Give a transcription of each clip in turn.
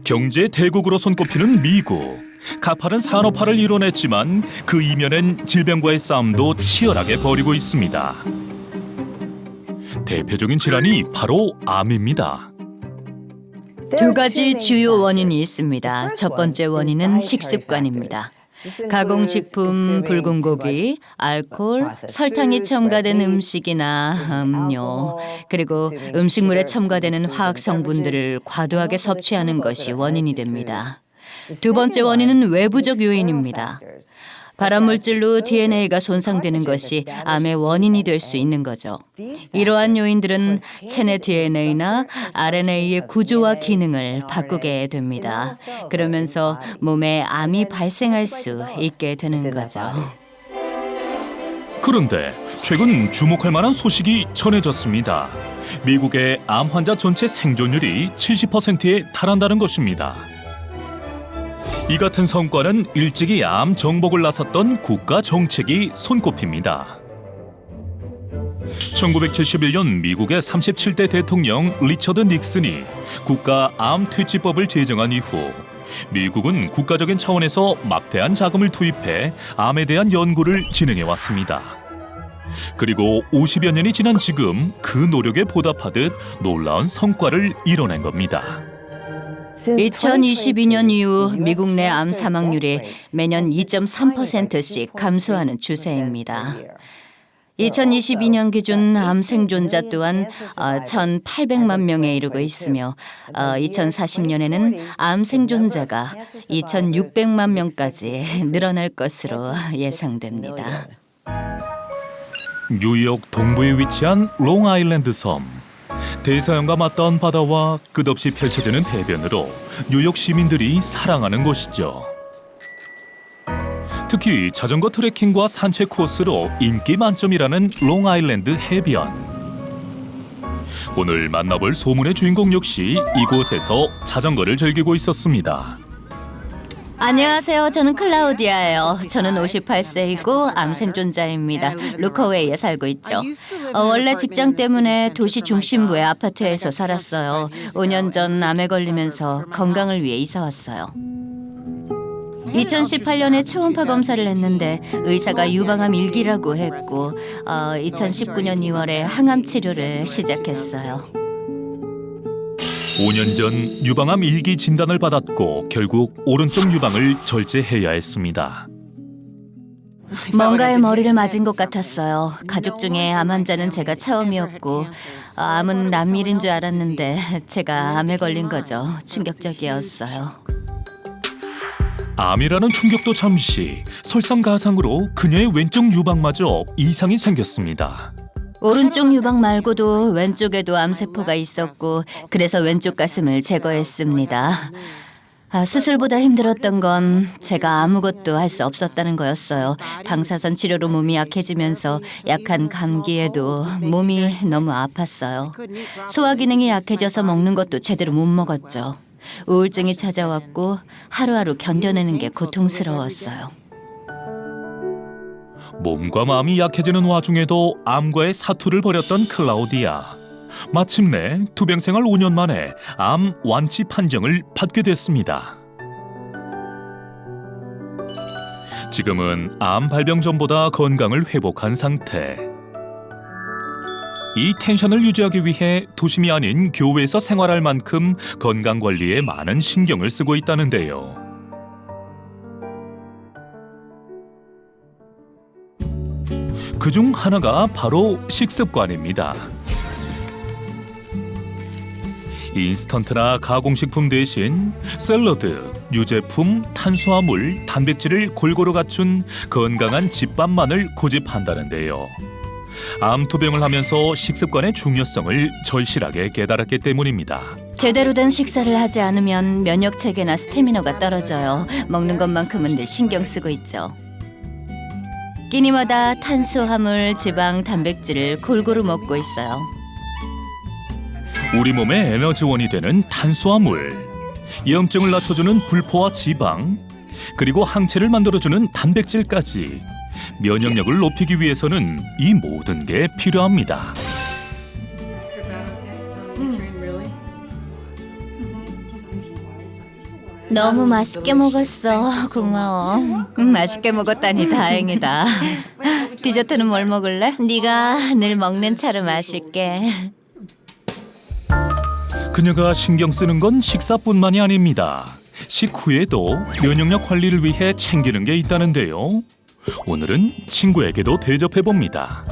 경제 대국으로 손꼽히는 미국. 가파른 산업화를 이뤄냈지만 그 이면엔 질병과의 싸움도 치열하게 벌이고 있습니다. 대표적인 질환이 바로 암입니다. 두 가지 주요 원인이 있습니다. 첫 번째 원인은 식습관입니다. 가공식품, 붉은 고기, 알코올, 설탕이 첨가된 음식이나 음료, 그리고 음식물에 첨가되는 화학 성분들을 과도하게 섭취하는 것이 원인이 됩니다. 두 번째 원인은 외부적 요인입니다. 발암물질로 DNA가 손상되는 것이 암의 원인이 될 수 있는 거죠. 이러한 요인들은 체내 DNA나 RNA의 구조와 기능을 바꾸게 됩니다. 그러면서 몸에 암이 발생할 수 있게 되는 거죠. 그런데 최근 주목할 만한 소식이 전해졌습니다. 미국의 암 환자 전체 생존율이 70%에 달한다는 것입니다. 이 같은 성과는 일찍이 암 정복을 나섰던 국가 정책이 손꼽힙니다. 1971년 미국의 37대 대통령 리처드 닉슨이 국가 암 퇴치법을 제정한 이후 미국은 국가적인 차원에서 막대한 자금을 투입해 암에 대한 연구를 진행해 왔습니다. 그리고 50여 년이 지난 지금 그 노력에 보답하듯 놀라운 성과를 이뤄낸 겁니다. 2022년 이후 미국 내 암 사망률이 매년 2.3%씩 감소하는 추세입니다. 2022년 기준 암 생존자 또한 1,800만 명에 이르고 있으며 2040년에는 암 생존자가 2,600만 명까지 늘어날 것으로 예상됩니다. 뉴욕 동부에 위치한 롱아일랜드 섬. 대서양과 맞닿은 바다와 끝없이 펼쳐지는 해변으로 뉴욕 시민들이 사랑하는 곳이죠. 특히 자전거 트레킹과 산책 코스로 인기 만점이라는 롱아일랜드 해변. 오늘 만나볼 소문의 주인공 역시 이곳에서 자전거를 즐기고 있었습니다. 안녕하세요. 저는 클라우디아예요. 저는 58세이고 암 생존자입니다. 루커웨이에 살고 있죠. 원래 직장 때문에 도시 중심부의 아파트에서 살았어요. 5년 전 암에 걸리면서 건강을 위해 이사 왔어요. 2018년에 초음파 검사를 했는데 의사가 유방암 1기라고 했고 2019년 2월에 항암 치료를 시작했어요. 5년 전 유방암 1기 진단을 받았고 결국 오른쪽 유방을 절제해야 했습니다. 뭔가에 머리를 맞은 것 같았어요. 가족 중에 암 환자는 제가 처음이었고 암은 남일인 줄 알았는데 제가 암에 걸린 거죠. 충격적이었어요. 암이라는 충격도 잠시, 설상가상으로 그녀의 왼쪽 유방마저 이상이 생겼습니다. 오른쪽 유방 말고도 왼쪽에도 암세포가 있었고 그래서 왼쪽 가슴을 제거했습니다. 수술보다 힘들었던 건 제가 아무것도 할 수 없었다는 거였어요. 방사선 치료로 몸이 약해지면서 약한 감기에도 몸이 너무 아팠어요. 소화 기능이 약해져서 먹는 것도 제대로 못 먹었죠. 우울증이 찾아왔고 하루하루 견뎌내는 게 고통스러웠어요. 몸과 마음이 약해지는 와중에도 암과의 사투를 벌였던 클라우디아. 마침내 투병 생활 5년 만에 암 완치 판정을 받게 됐습니다. 지금은 암 발병 전보다 건강을 회복한 상태. 이 텐션을 유지하기 위해 도심이 아닌 교외에서 생활할 만큼 건강 관리에 많은 신경을 쓰고 있다는데요. 그중 하나가 바로 식습관입니다. 인스턴트나 가공식품 대신 샐러드, 유제품, 탄수화물, 단백질을 골고루 갖춘 건강한 집밥만을 고집한다는데요. 암 투병을 하면서 식습관의 중요성을 절실하게 깨달았기 때문입니다. 제대로 된 식사를 하지 않으면 면역 체계나 스태미너가 떨어져요. 먹는 것만큼은 늘 신경 쓰고 있죠. 끼니마다 탄수화물, 지방, 단백질을 골고루 먹고 있어요. 우리 몸의 에너지원이 되는 탄수화물, 염증을 낮춰주는 불포화 지방, 그리고 항체를 만들어주는 단백질까지 면역력을 높이기 위해서는 이 모든 게 필요합니다. 너무 맛있게 먹었어. 고마워. 맛있게 먹었다니 다행이다. 디저트는 뭘 먹을래? 네가 늘 먹는 차를 마실게. 그녀가 신경 쓰는 건 식사뿐만이 아닙니다. 식후에도 면역력 관리를 위해 챙기는 게 있다는데요. 오늘은 친구에게도 대접해 봅니다.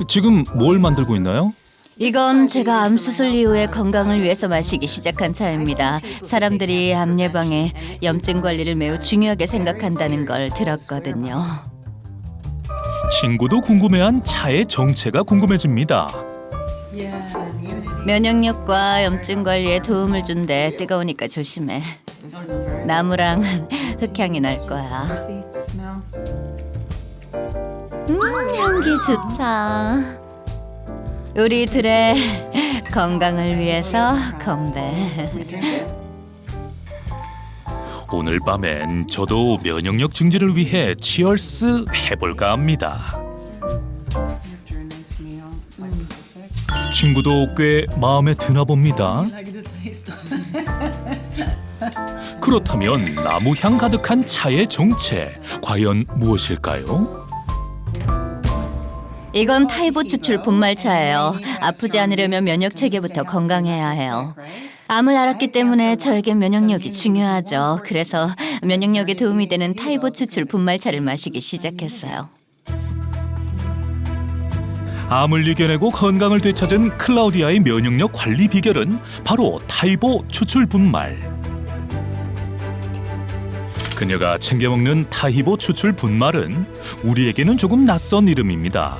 지금 뭘 만들고 있나요? 이건 제가 암 수술 이후에 건강을 위해서 마시기 시작한 차입니다. 사람들이 암 예방에 염증 관리를 매우 중요하게 생각한다는 걸 들었거든요. 친구도 궁금해한 차의 정체가 궁금해집니다. 면역력과 염증 관리에 도움을 준대. 뜨거우니까 조심해. 나무랑 흙향이 날 거야. 향기 좋다. 우리 둘의 건강을 위해서 건배. 오늘 밤엔 저도 면역력 증진을 위해 치얼스 해볼까 합니다. 친구도 꽤 마음에 드나 봅니다. 그렇다면 나무향 가득한 차의 정체, 과연 무엇일까요? 이건 타이보 추출 분말차예요. 아프지 않으려면 면역 체계부터 건강해야 해요. 암을 앓았기 때문에 저에겐 면역력이 중요하죠. 그래서 면역력에 도움이 되는 타이보 추출 분말차를 마시기 시작했어요. 암을 이겨내고 건강을 되찾은 클라우디아의 면역력 관리 비결은 바로 타이보 추출 분말. 그녀가 챙겨 먹는 타이보 추출 분말은 우리에게는 조금 낯선 이름입니다.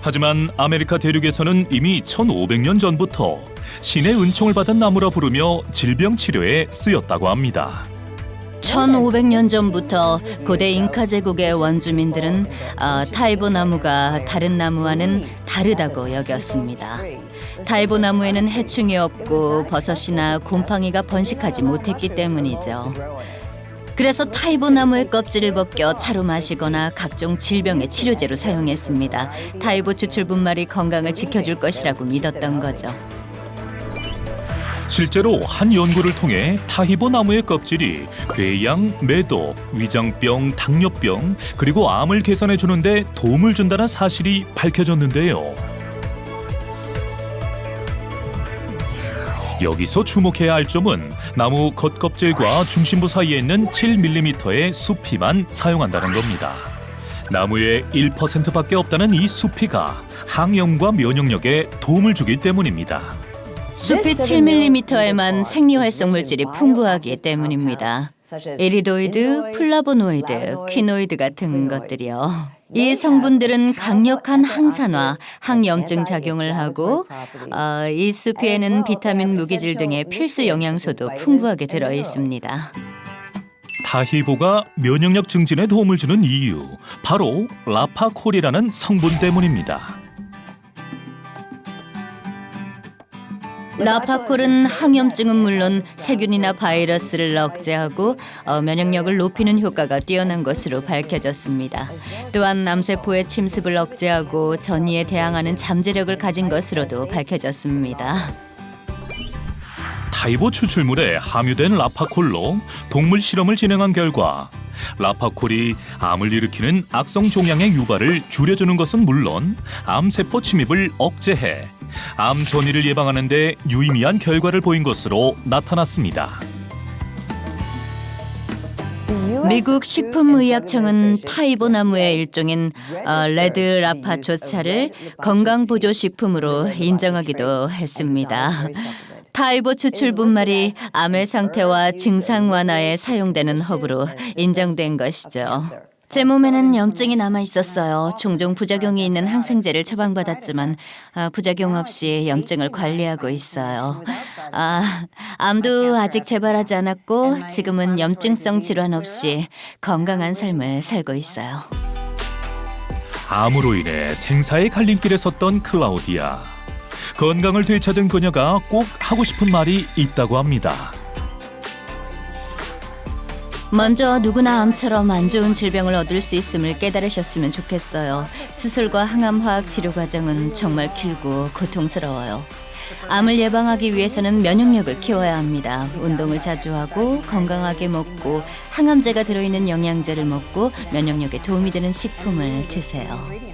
하지만 아메리카 대륙에서는 이미 1500년 전부터 신의 은총을 받은 나무라 부르며 질병 치료에 쓰였다고 합니다. 1500년 전부터 고대 잉카 제국의 원주민들은 타이보 나무가 다른 나무와는 다르다고 여겼습니다. 타이보 나무에는 해충이 없고 버섯이나 곰팡이가 번식하지 못했기 때문이죠. 그래서 타이보 나무의 껍질을 벗겨 차로 마시거나 각종 질병의 치료제로 사용했습니다. 타이보 추출 분말이 건강을 지켜줄 것이라고 믿었던 거죠. 실제로 한 연구를 통해 타히보 나무의 껍질이 궤양, 매독, 위장병, 당뇨병, 그리고 암을 개선해 주는데 도움을 준다는 사실이 밝혀졌는데요. 여기서 주목해야 할 점은 나무 겉껍질과 중심부 사이에 있는 7mm의 수피만 사용한다는 겁니다. 나무의 1%밖에 없다는 이 수피가 항염과 면역력에 도움을 주기 때문입니다. 숲이 7mm에만 생리활성 물질이 풍부하기 때문입니다. 에리도이드, 플라보노이드, 퀴노이드 같은 것들이요. 이 성분들은 강력한 항산화, 항염증 작용을 하고 이 수피에는 비타민, 무기질 등의 필수 영양소도 풍부하게 들어 있습니다. 타히보가 면역력 증진에 도움을 주는 이유, 바로 라파콜이라는 성분 때문입니다. 라파콜은 항염증은 물론 세균이나 바이러스를 억제하고 면역력을 높이는 효과가 뛰어난 것으로 밝혀졌습니다. 또한 암세포의 침습을 억제하고 전이에 대항하는 잠재력을 가진 것으로도 밝혀졌습니다. 타이보 추출물에 함유된 라파콜로 동물 실험을 진행한 결과 라파콜이 암을 일으키는 악성 종양의 유발을 줄여주는 것은 물론 암세포 침입을 억제해 암 전이를 예방하는 데 유의미한 결과를 보인 것으로 나타났습니다. 미국 식품의약청은 타이보 나무의 일종인 레드 라파초차를 건강보조식품으로 인정하기도 했습니다. 타이보 추출 분말이 암의 상태와 증상 완화에 사용되는 허브로 인정된 것이죠. 제 몸에는 염증이 남아 있었어요. 종종 부작용이 있는 항생제를 처방받았지만 부작용 없이 염증을 관리하고 있어요. 암도 아직 재발하지 않았고 지금은 염증성 질환 없이 건강한 삶을 살고 있어요. 암으로 인해 생사의 갈림길에 섰던 클라우디아. 건강을 되찾은 그녀가 꼭 하고 싶은 말이 있다고 합니다. 먼저 누구나 암처럼 안 좋은 질병을 얻을 수 있음을 깨달으셨으면 좋겠어요. 수술과 항암화학 치료 과정은 정말 길고 고통스러워요. 암을 예방하기 위해서는 면역력을 키워야 합니다. 운동을 자주 하고 건강하게 먹고 항암제가 들어있는 영양제를 먹고 면역력에 도움이 되는 식품을 드세요.